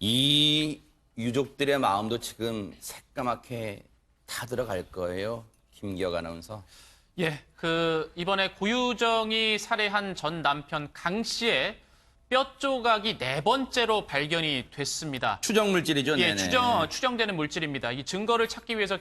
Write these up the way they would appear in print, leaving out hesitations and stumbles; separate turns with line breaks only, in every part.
이 유족들의 마음도 지금 새까맣게 다 들어갈 거예요. 김기혁 아나운서.
예, 이번에 고유정이 살해한 전 남편 강 씨의 뼈 조각이 4번째로 발견이 됐습니다.
추정 물질이죠.
예,
네네.
추정되는 물질입니다. 이 증거를 찾기 위해서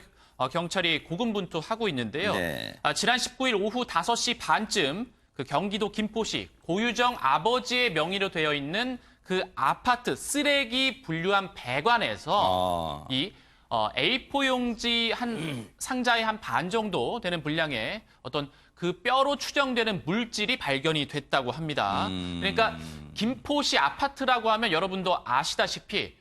경찰이 고군분투하고 있는데요.
네.
지난 19일 오후 5시 반쯤 경기도 김포시 고유정 아버지의 명의로 되어 있는 그 아파트 쓰레기 분류한 배관에서 이 A4 용지 한 상자의 한 반 정도 되는 분량의 어떤 그 뼈로 추정되는 물질이 발견이 됐다고 합니다. 그러니까 김포시 아파트라고 하면 여러분도 아시다시피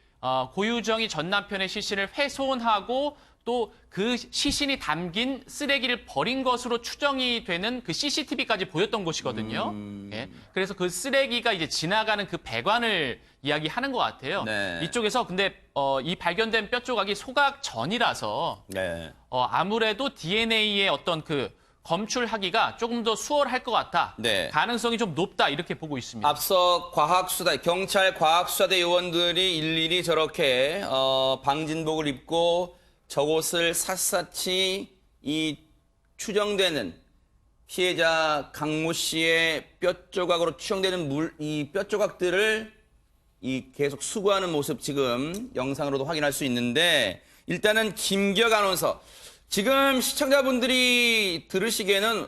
고유정이 전 남편의 시신을 훼손하고 또 그 시신이 담긴 쓰레기를 버린 것으로 추정이 되는 그 CCTV까지 보였던 곳이거든요. 예. 그래서 그 쓰레기가 이제 지나가는 그 배관을 이야기하는 것 같아요.
네.
이쪽에서 근데 이 발견된 뼈 조각이 소각 전이라서
네.
아무래도 DNA의 어떤 그 검출하기가 조금 더 수월할 것 같다.
네.
가능성이 좀 높다 이렇게 보고 있습니다.
앞서 경찰 과학수사대 요원들이 일일이 저렇게 방진복을 입고 저곳을 샅샅이 이 추정되는 피해자 강모 씨의 뼈 조각으로 추정되는 이 뼈 조각들을 계속 수거하는 모습 지금 영상으로도 확인할 수 있는데, 일단은 김기혁 아나운서, 지금 시청자분들이 들으시기에는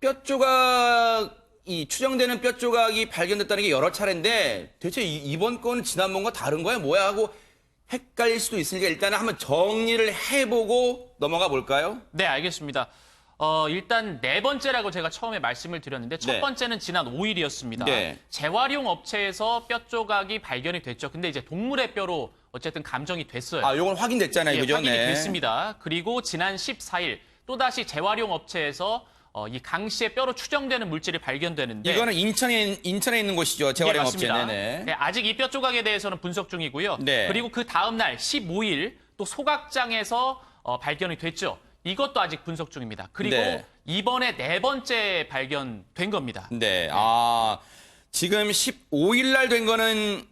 뼈 조각이 추정되는 뼈 조각이 발견됐다는 게 여러 차례인데 대체 이번 건은 지난번과 다른 거야 뭐야 하고 헷갈릴 수도 있으니까 일단은 한번 정리를 해보고 넘어가 볼까요?
네, 알겠습니다. 일단 4번째라고 제가 처음에 말씀을 드렸는데 첫
네.
번째는 지난 5일이었습니다.
네.
재활용 업체에서 뼈 조각이 발견이 됐죠. 근데 이제 동물의 뼈로 어쨌든 감정이 됐어요.
요건 확인됐잖아요.
예,
그죠?
확인이
네.
됐습니다. 그리고 지난 14일 또다시 재활용 업체에서 이 강 씨의 뼈로 추정되는 물질이 발견되는데
이거는 인천에 있는 곳이죠. 재활용 업체.
맞습니다.
네네.
네, 아직 이 뼈 조각에 대해서는 분석 중이고요.
네.
그리고 그 다음 날 15일 또 소각장에서 발견이 됐죠. 이것도 아직 분석 중입니다. 그리고
네.
이번에 4번째 발견된 겁니다.
네. 지금 15일 날 된 거는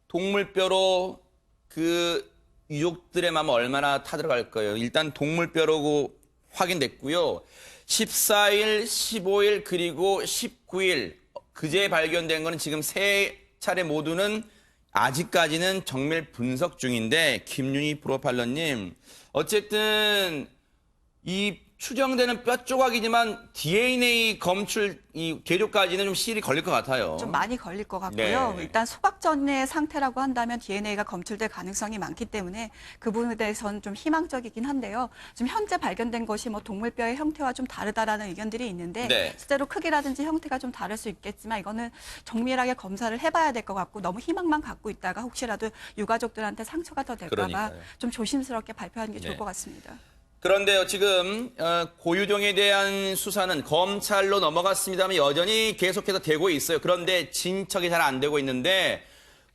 동물뼈로 그 유족들의 마음 얼마나 타들어갈 거예요. 일단 동물뼈로 확인됐고요. 14일, 15일, 그리고 19일 그제 발견된 거는 지금 3차례 모두는 아직까지는 정밀 분석 중인데, 김윤희 프로파일러님, 어쨌든 이 추정되는 뼈 조각이지만 DNA 검출 이 계류까지는 좀 시일이 걸릴 것 같아요.
좀 많이 걸릴 것 같고요.
네.
일단 소각 전의 상태라고 한다면 DNA가 검출될 가능성이 많기 때문에 그 부분에 대해서는 좀 희망적이긴 한데요. 지금 현재 발견된 것이 뭐 동물뼈의 형태와 좀 다르다라는 의견들이 있는데
네.
실제로 크기라든지 형태가 좀 다를 수 있겠지만 이거는 정밀하게 검사를 해봐야 될 것 같고 너무 희망만 갖고 있다가 혹시라도 유가족들한테 상처가 더 될까 봐
그러니까요.
좀 조심스럽게 발표하는 게 좋을
네.
것 같습니다.
그런데요, 지금 고유정에 대한 수사는 검찰로 넘어갔습니다만 여전히 계속해서 되고 있어요. 그런데 진척이 잘 안 되고 있는데,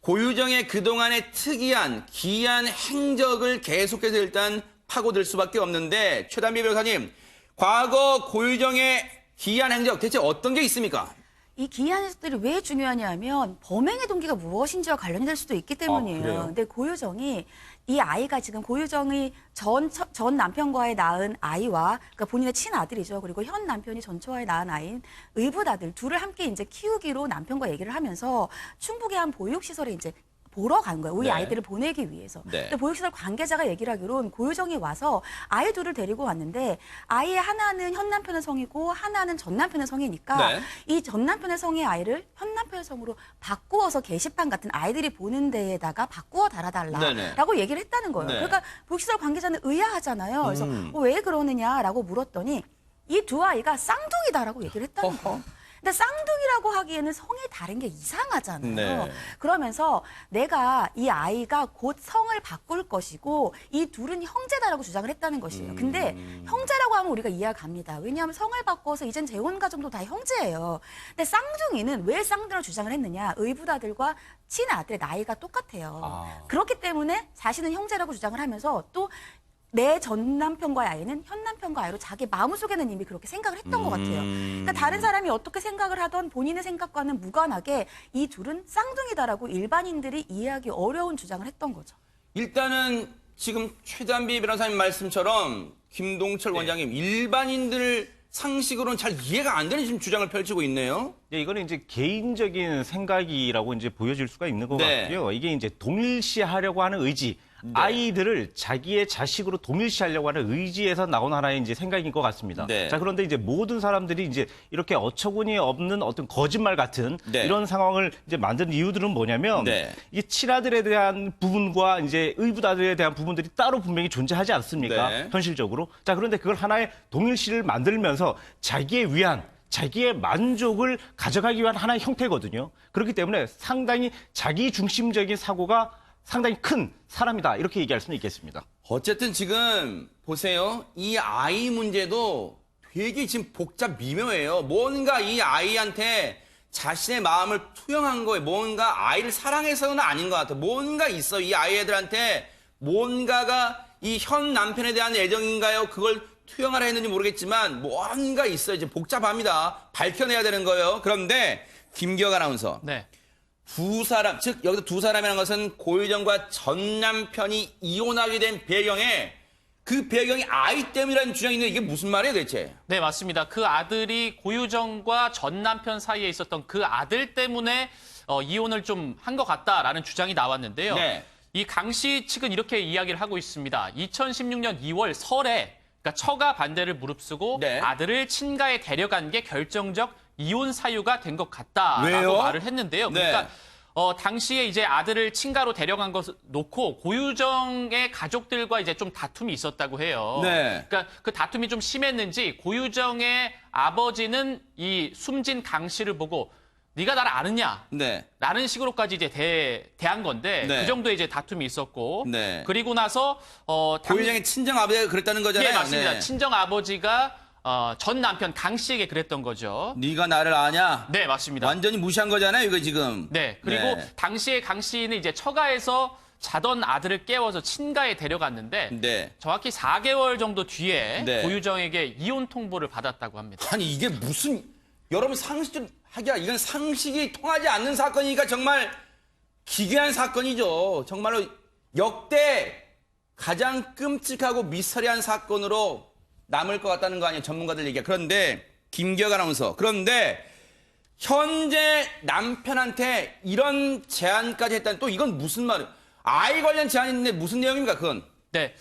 고유정의 그동안의 특이한 기이한 행적을 계속해서 일단 파고들 수밖에 없는데, 최단비 변호사님, 과거 고유정의 기이한 행적 대체 어떤 게 있습니까?
이 기이한 것들이 왜 중요하냐면 범행의 동기가 무엇인지와 관련이 될 수도 있기 때문이에요.
그래요?
근데 고유정이 이 아이가 지금 고유정이 전 남편과의 낳은 아이와 그러니까 본인의 친아들이죠. 그리고 현 남편이 전처와의 낳은 아이인 의붓아들 둘을 함께 이제 키우기로 남편과 얘기를 하면서 충북의 한 보육시설에 이제 보러 간 거예요. 우리
네.
아이들을 보내기 위해서.
네.
근데 보육시설 관계자가 얘기를 하기로는 고유정이 와서 아이 둘을 데리고 왔는데 아이의 하나는 현 남편의 성이고 하나는 전 남편의 성이니까
네.
이 전 남편의 성의 아이를 현 남편의 성으로 바꾸어서 게시판 같은 아이들이 보는 데에다가 바꾸어 달아달라라고 얘기를 했다는 거예요.
네.
그러니까 보육시설 관계자는 의아하잖아요. 그래서 왜 그러느냐라고 물었더니 이 두 아이가 쌍둥이다라고 얘기를 했다는 거예요. 근데 쌍둥이라고 하기에는 성이 다른 게 이상하잖아요.
네.
그러면서 내가 이 아이가 곧 성을 바꿀 것이고 이 둘은 형제다라고 주장을 했다는 것이에요. 근데 형제라고 하면 우리가 이해가 갑니다. 왜냐하면 성을 바꿔서 이젠 재혼 가정도 다 형제예요. 근데 쌍둥이는 왜 쌍둥이라고 주장을 했느냐. 의붓아들과 친아들의 나이가 똑같아요. 그렇기 때문에 자신은 형제라고 주장을 하면서 또 내 전 남편과의 아이는 현 남편과 아이로 자기 마음속에는 이미 그렇게 생각을 했던 것 같아요. 그러니까 다른 사람이 어떻게 생각을 하던 본인의 생각과는 무관하게 이 둘은 쌍둥이다라고 일반인들이 이해하기 어려운 주장을 했던 거죠.
일단은 지금 최단비 변호사님 말씀처럼 김동철 원장님 일반인들 상식으로는 잘 이해가 안 되는 지금 주장을 펼치고 있네요.
네, 이거는 이제 개인적인 생각이라고 이제 보여질 수가 있는 것
네.
같고요. 이게 이제 동일시하려고 하는 의지, 아이들을 자기의 자식으로 동일시하려고 하는 의지에서 나온 하나의 이제 생각인 것 같습니다.
네.
자, 그런데 이제 모든 사람들이 이제 이렇게 어처구니 없는 어떤 거짓말 같은
네.
이런 상황을 이제 만든 이유들은 뭐냐면
네.
이게 친아들에 대한 부분과 이제 의붓아들에 대한 부분들이 따로 분명히 존재하지 않습니까?
네.
현실적으로. 자, 그런데 그걸 하나의 동일시를 만들면서 자기의 위안, 자기의 만족을 가져가기 위한 하나의 형태거든요. 그렇기 때문에 상당히 자기 중심적인 사고가 상당히 큰 사람이다. 이렇게 얘기할 수는 있겠습니다.
어쨌든 지금 보세요. 이 아이 문제도 되게 지금 복잡 미묘해요. 뭔가 이 아이한테 자신의 마음을 투영한 거예요. 뭔가 아이를 사랑해서는 아닌 것 같아요. 뭔가 있어. 이 아이들한테 뭔가가 이 현 남편에 대한 애정인가요? 그걸 투영하라 했는지 모르겠지만 뭔가 있어요. 지금 복잡합니다. 밝혀내야 되는 거예요. 그런데 김기혁 아나운서.
네.
두 사람, 즉 여기서 두 사람이라는 것은 고유정과 전 남편이 이혼하게 된 배경에 그 배경이 아이 때문이라는 주장이 있는데 이게 무슨 말이에요 대체?
네, 맞습니다. 그 아들이 고유정과 전 남편 사이에 있었던 그 아들 때문에 이혼을 좀 한 것 같다라는 주장이 나왔는데요.
네.
이 강 씨 측은 이렇게 이야기를 하고 있습니다. 2016년 2월 설에 그러니까 처가 반대를 무릅쓰고
네.
아들을 친가에 데려간 게 결정적 이혼 사유가 된 것 같다라고
왜요?
말을 했는데요. 그러니까
네.
당시에 이제 아들을 친가로 데려간 것을 놓고 고유정의 가족들과 이제 좀 다툼이 있었다고 해요.
네.
그러니까 그 다툼이 좀 심했는지 고유정의 아버지는 이 숨진 강 씨를 보고 네가 나를 아느냐?
네.
라는 식으로까지 이제 대한 건데
네.
그 정도의 이제 다툼이 있었고
네.
그리고 나서
고유정의 친정 아버지가 그랬다는 거잖아요.
예, 맞습니다.
네.
친정 아버지가 전 남편 강 씨에게 그랬던 거죠.
네가 나를 아냐?
네, 맞습니다.
완전히 무시한 거잖아요, 이거 지금.
네, 그리고
네.
당시에 강 씨는 이제 처가에서 자던 아들을 깨워서 친가에 데려갔는데
네.
정확히 4개월 정도 뒤에
네.
고유정에게 이혼 통보를 받았다고 합니다.
아니 이게 무슨 여러분 상식 좀 하기야 이건 상식이 통하지 않는 사건이니까 정말 기괴한 사건이죠. 정말로 역대 가장 끔찍하고 미스터리한 사건으로 남을 것 같다는 거 아니에요. 전문가들 얘기가. 그런데 김기혁 아나운서. 그런데 현재 남편한테 이런 제안까지 했다는 또 이건 무슨 말이에요. 아이 관련 제안이 있는데 무슨 내용입니까 그건?
네.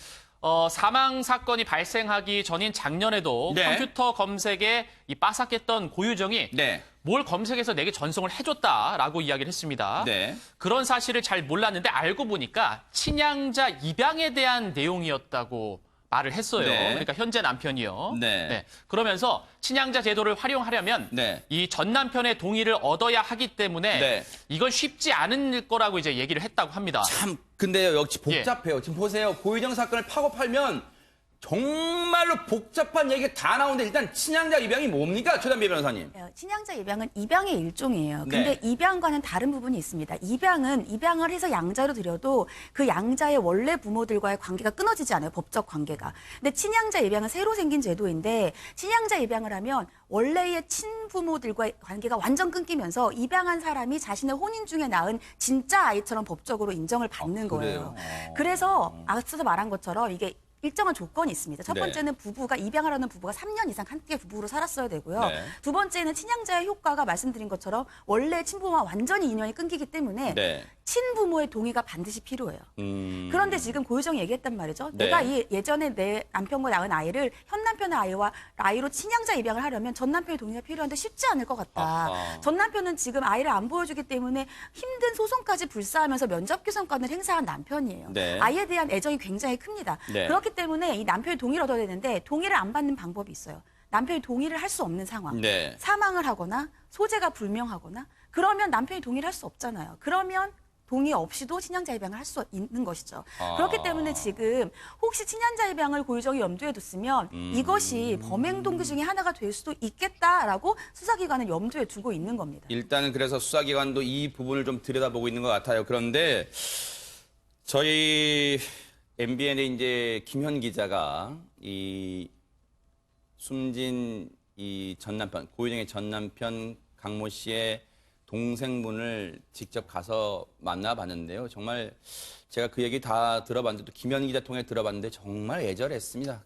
사망 사건이 발생하기 전인 작년에도
네.
컴퓨터 검색에 이 빠삭했던 고유정이
네.
뭘 검색해서 내게 전송을 해줬다라고 이야기를 했습니다.
네.
그런 사실을 잘 몰랐는데 알고 보니까 친양자 입양에 대한 내용이었다고 말을 했어요.
네.
그러니까 현재 남편이요.
네.
그러면서 친양자 제도를 활용하려면
네.
이 전 남편의 동의를 얻어야 하기 때문에
네.
이건 쉽지 않을 거라고 이제 얘기를 했다고 합니다.
참 근데요 역시
예.
복잡해요. 지금 보세요. 고유정 사건을 파고 팔면 정말로 복잡한 얘기가 다 나오는데 일단 친양자 입양이 뭡니까? 최단비 변호사님.
친양자 입양은 입양의 일종이에요. 근데
네.
입양과는 다른 부분이 있습니다. 입양은 입양을 해서 양자로 들여도 그 양자의 원래 부모들과의 관계가 끊어지지 않아요. 법적 관계가. 근데 친양자 입양은 새로 생긴 제도인데 친양자 입양을 하면 원래의 친부모들과의 관계가 완전 끊기면서 입양한 사람이 자신의 혼인 중에 낳은 진짜 아이처럼 법적으로 인정을 받는 거예요. 그래서 앞서서 말한 것처럼 이게 일정한 조건이 있습니다. 첫
네.
번째는 부부가 입양하려는 부부가 3년 이상 함께 부부로 살았어야 되고요.
네.
두 번째는 친양자의 효과가 말씀드린 것처럼 원래 친부모와 완전히 인연이 끊기기 때문에
네.
친부모의 동의가 반드시 필요해요. 그런데 지금 고유정이 얘기했단 말이죠.
네.
내가 예전에 내 남편과 낳은 아이를 현 남편의 아이로 친양자 입양을 하려면 전 남편의 동의가 필요한데 쉽지 않을 것 같다.
아하.
전 남편은 지금 아이를 안 보여주기 때문에 힘든 소송까지 불사하면서 면접교섭권을 행사한 남편이에요.
네.
아이에 대한 애정이 굉장히 큽니다.
네.
그렇기 때문에 이 남편의 동의를 얻어야 되는데 동의를 안 받는 방법이 있어요. 남편이 동의를 할 수 없는 상황.
네.
사망을 하거나 소재가 불명하거나 그러면 남편이 동의를 할 수 없잖아요. 그러면 동의 없이도 친양자 입양을 할 수 있는 것이죠. 그렇기 때문에 지금 혹시 친양자 입양을 고유정이 염두에 뒀으면 이것이 범행 동기 중에 하나가 될 수도 있겠다라고 수사기관은 염두에 두고 있는 겁니다.
일단은 그래서 수사기관도 이 부분을 좀 들여다보고 있는 것 같아요. 그런데 저희 MBN의 이제 김현 기자가 이 숨진 이 전 남편, 고유정의 전 남편 강모 씨의 동생분을 직접 가서 만나봤는데요. 정말 제가 그 얘기 다 들어봤는데 또 김현 기자 통해 들어봤는데 정말 애절했습니다.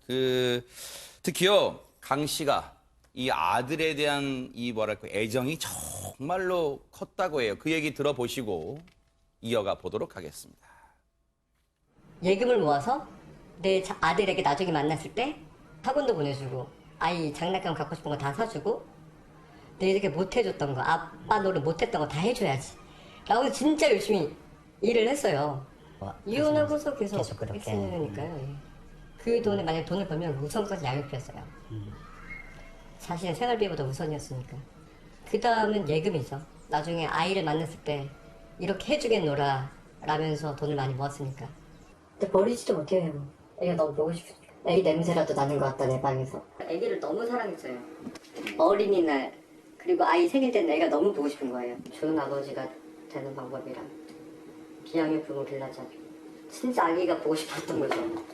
특히요 강 씨가 이 아들에 대한 이 뭐랄까 애정이 정말로 컸다고 해요. 그 얘기 들어보시고 이어가 보도록 하겠습니다.
예금을 모아서 내 아들에게 나중에 만났을 때 학원도 보내주고 아이 장난감 갖고 싶은 거 다 사주고 내 이렇게 못해줬던 거 아빠 노릇 못했던 거 다 해줘야지 라고 진짜 열심히 일을 했어요. 이혼하고서 계속 그렇게 했으니까요. 예. 그 돈에 만약에 돈을 벌면 우선까지 양육비였어요. 자신의 생활비보다 우선이었으니까. 그 다음은 예금이죠. 나중에 아이를 만났을 때 이렇게 해주겠노라 라면서 돈을 많이 모았으니까. 근데 버리지도 못해요. 애가 너무 보고 싶으니까. 애기 냄새라도 나는 것 같다, 내 방에서. 애기를 너무 사랑했어요. 어린이날, 그리고 아이 생일 때는 애가 너무 보고 싶은 거예요. 좋은 아버지가 되는 방법이랑 비양육 부모 길러자기. 진짜 아기가 보고 싶었던 거죠.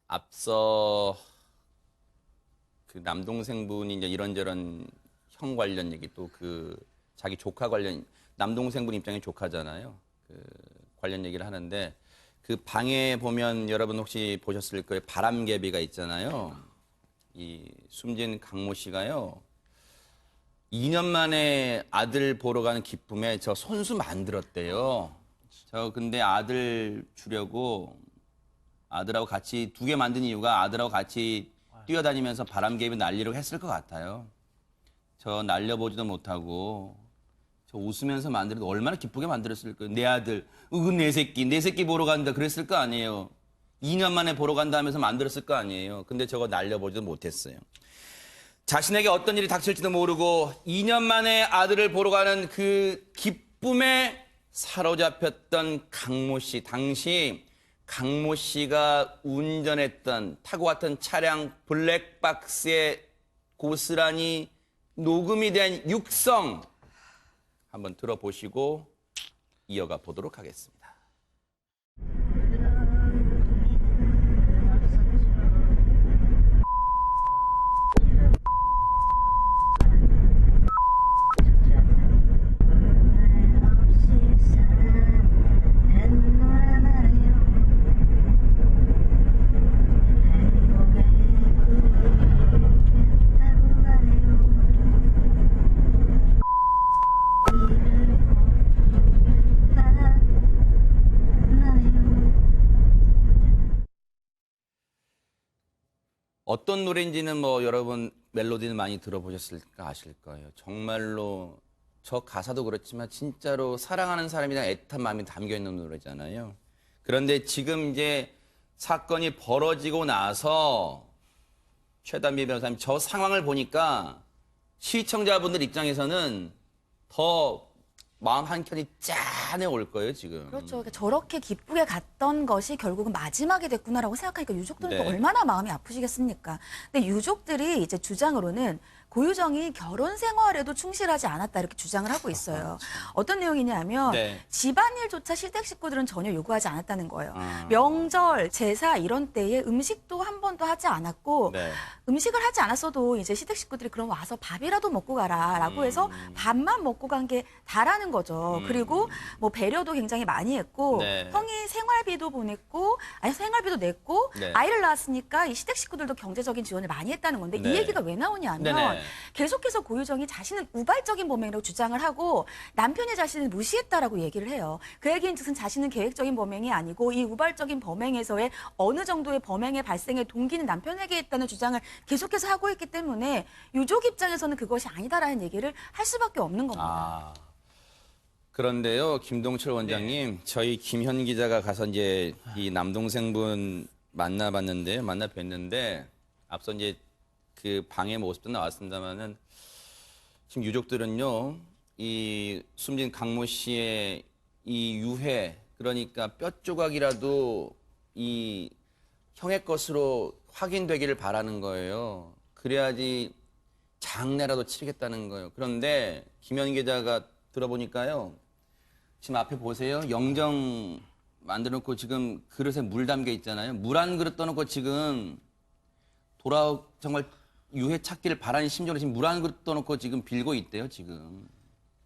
앞서 그 남동생분이 이제 이런저런 형 관련 얘기 또 자기 조카 관련 남동생분 입장에 조카잖아요. 관련 얘기를 하는데 그 방에 보면 여러분 혹시 보셨을 거예요. 바람개비가 있잖아요. 이 숨진 강모 씨가요. 2년 만에 아들 보러 가는 기쁨에 저 손수 만들었대요. 저 근데 아들 주려고 아들하고 같이 2개 만든 이유가 아들하고 같이 뛰어다니면서 바람개비 날리려고 했을 것 같아요. 저 날려보지도 못하고 저 웃으면서 만들어도 얼마나 기쁘게 만들었을 거예요. 내 아들, 내 새끼 보러 간다 그랬을 거 아니에요. 2년 만에 보러 간다 하면서 만들었을 거 아니에요. 근데 저거 날려보지도 못했어요. 자신에게 어떤 일이 닥칠지도 모르고 2년 만에 아들을 보러 가는 그 기쁨에 사로잡혔던 강모 씨. 당시 강모 씨가 타고 왔던 차량 블랙박스에 고스란히 녹음이 된 육성 한번 들어보시고 이어가 보도록 하겠습니다. 어떤 노래인지는 뭐 여러분 멜로디는 많이 들어보셨을까 아실 거예요. 정말로 저 가사도 그렇지만 진짜로 사랑하는 사람에 대한 애틋한 마음이 담겨있는 노래잖아요. 그런데 지금 이제 사건이 벌어지고 나서 최단비 변호사님 저 상황을 보니까 시청자분들 입장에서는 더 마음 한켠이 짠해올 거예요, 지금.
그렇죠. 그러니까 저렇게 기쁘게 갔던 것이 결국은 마지막이 됐구나라고 생각하니까 유족들은
네.
또 얼마나 마음이 아프시겠습니까? 근데 유족들이 이제 주장으로는 고유정이 결혼 생활에도 충실하지 않았다 이렇게 주장을 하고 있어요. 어떤 내용이냐면
네.
집안일조차 시댁 식구들은 전혀 요구하지 않았다는 거예요. 명절, 제사 이런 때에 음식도 한 번도 하지 않았고
네.
음식을 하지 않았어도 이제 시댁 식구들이 그럼 와서 밥이라도 먹고 가라라고 해서 밥만 먹고 간 게 다라는 거죠. 그리고 뭐 배려도 굉장히 많이 했고
네.
형이 생활비도 보냈고 생활비도 냈고
네.
아이를 낳았으니까 이 시댁 식구들도 경제적인 지원을 많이 했다는 건데
네.
이 얘기가 왜 나오냐면
네네.
계속해서 고유정이 자신은 우발적인 범행이라고 주장을 하고 남편이 자신을 무시했다라고 얘기를 해요. 그 얘기인즉슨 자신은 계획적인 범행이 아니고 이 우발적인 범행에서의 어느 정도의 범행의 발생의 동기는 남편에게 있다는 주장을 계속해서 하고 있기 때문에 유족 입장에서는 그것이 아니다라는 얘기를 할 수밖에 없는 겁니다.
그런데요, 김동철 원장님, 저희 김현 기자가 가서 이제 이 남동생분 만나 뵀는데 앞서 이제 그 방의 모습도 나왔습니다만은 지금 유족들은요, 이 숨진 강모 씨의 이 유해, 그러니까 뼈 조각이라도 이 형의 것으로 확인되기를 바라는 거예요. 그래야지 장례라도 치르겠다는 거예요. 그런데 김현 기자가 들어보니까요, 지금 앞에 보세요. 영정 만들어놓고 지금 그릇에 물 담겨 있잖아요. 물 한 그릇 떠놓고 지금 정말 유해 찾기를 바라는 심정으로 지금 물 한 그릇 떠놓고 지금 빌고 있대요, 지금.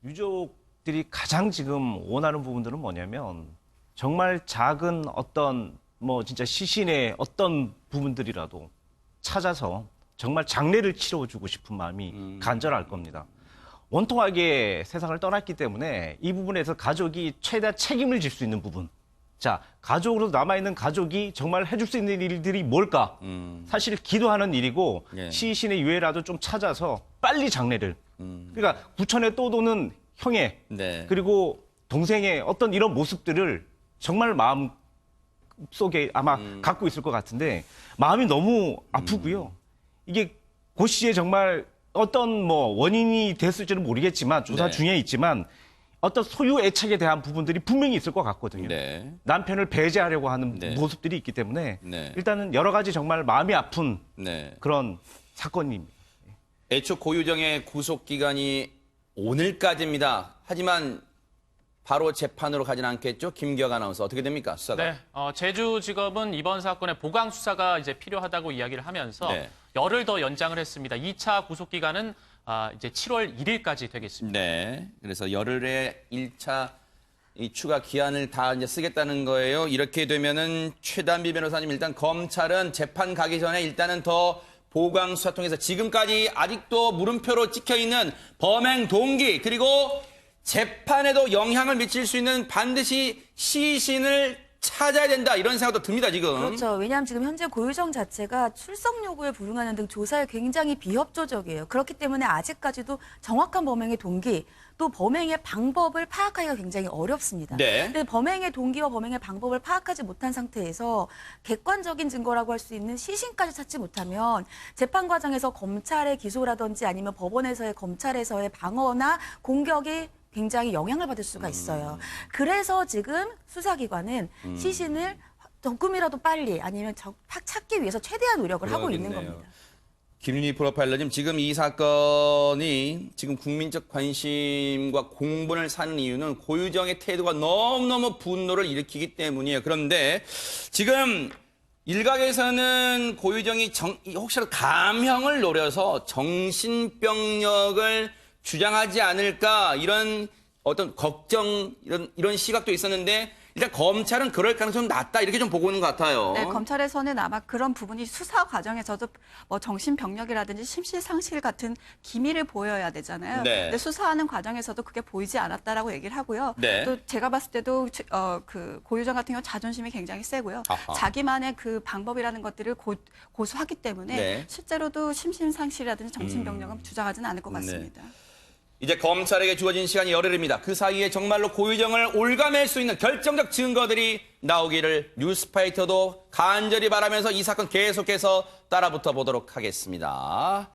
유족들이 가장 지금 원하는 부분들은 뭐냐면 정말 작은 어떤 뭐 진짜 시신의 어떤 부분들이라도 찾아서 정말 장례를 치러주고 싶은 마음이 간절할 겁니다. 원통하게 세상을 떠났기 때문에 이 부분에서 가족이 최대한 책임을 질 수 있는 부분. 자, 가족으로 남아있는 가족이 정말 해줄 수 있는 일들이 뭘까? 사실 기도하는 일이고
예.
시신의 유해라도 좀 찾아서 빨리 장례를. 그러니까 구천에 떠도는 형의
네.
그리고 동생의 어떤 이런 모습들을 정말 마음 속에 아마 갖고 있을 것 같은데 마음이 너무 아프고요. 이게 그 시에 정말 어떤 뭐 원인이 됐을지는 모르겠지만 조사
네.
중에 있지만 어떤 소유 애착에 대한 부분들이 분명히 있을 것 같거든요.
네.
남편을 배제하려고 하는
네.
모습들이 있기 때문에
네.
일단은 여러 가지 정말 마음이 아픈
네.
그런 사건입니다.
애초 고유정의 구속 기간이 오늘까지입니다. 하지만 바로 재판으로 가진 않겠죠? 김기혁 아나운서 어떻게 됩니까? 수사가?
네, 제주지검은 이번 사건의 보강 수사가 이제 필요하다고 이야기를 하면서
네.
열흘 더 연장을 했습니다. 2차 구속 기간은 이제 7월 1일까지 되겠습니다.
네. 그래서 열흘의 1차 이 추가 기한을 다 이제 쓰겠다는 거예요. 이렇게 되면은 최단비 변호사님 일단 검찰은 재판 가기 전에 일단은 더 보강 수사 통해서 지금까지 아직도 물음표로 찍혀 있는 범행 동기 그리고 재판에도 영향을 미칠 수 있는 반드시 시신을 찾아야 된다 이런 생각도 듭니다 지금.
그렇죠. 왜냐하면 지금 현재 고유정 자체가 출석 요구에 불응하는 등 조사에 굉장히 비협조적이에요. 그렇기 때문에 아직까지도 정확한 범행의 동기 또 범행의 방법을 파악하기가 굉장히 어렵습니다.
네.
근데 범행의 동기와 범행의 방법을 파악하지 못한 상태에서 객관적인 증거라고 할 수 있는 시신까지 찾지 못하면 재판 과정에서 검찰의 기소라든지 아니면 법원에서의 검찰에서의 방어나 공격이 굉장히 영향을 받을 수가 있어요. 그래서 지금 수사기관은 시신을 조금이라도 빨리 아니면 찾기 위해서 최대한 노력을 하고 있는
그러겠네요.
겁니다.
김윤희 프로파일러님 지금 이 사건이 지금 국민적 관심과 공분을 사는 이유는 고유정의 태도가 너무너무 분노를 일으키기 때문이에요. 그런데 지금 일각에서는 고유정이 혹시라도 감형을 노려서 정신병력을 주장하지 않을까 이런 어떤 걱정 이런 시각도 있었는데 일단 검찰은 그럴 가능성이 낮다 이렇게 좀 보고 있는 것 같아요.
네, 검찰에서는 아마 그런 부분이 수사 과정에서도 뭐 정신병력이라든지 심실상실 같은 기미를 보여야 되잖아요.
네.
근데 수사하는 과정에서도 그게 보이지 않았다라고 얘기를 하고요.
네.
또 제가 봤을 때도 그 고유정 같은 경우 자존심이 굉장히 세고요.
아하.
자기만의 그 방법이라는 것들을 고수하기 때문에
네.
실제로도 심신상실이라든지 정신병력은 주장하지는 않을 것 같습니다.
이제 검찰에게 주어진 시간이 열흘입니다. 그 사이에 정말로 고유정을 올가맬 수 있는 결정적 증거들이 나오기를 뉴스파이터도 간절히 바라면서 이 사건 계속해서 따라붙어 보도록 하겠습니다.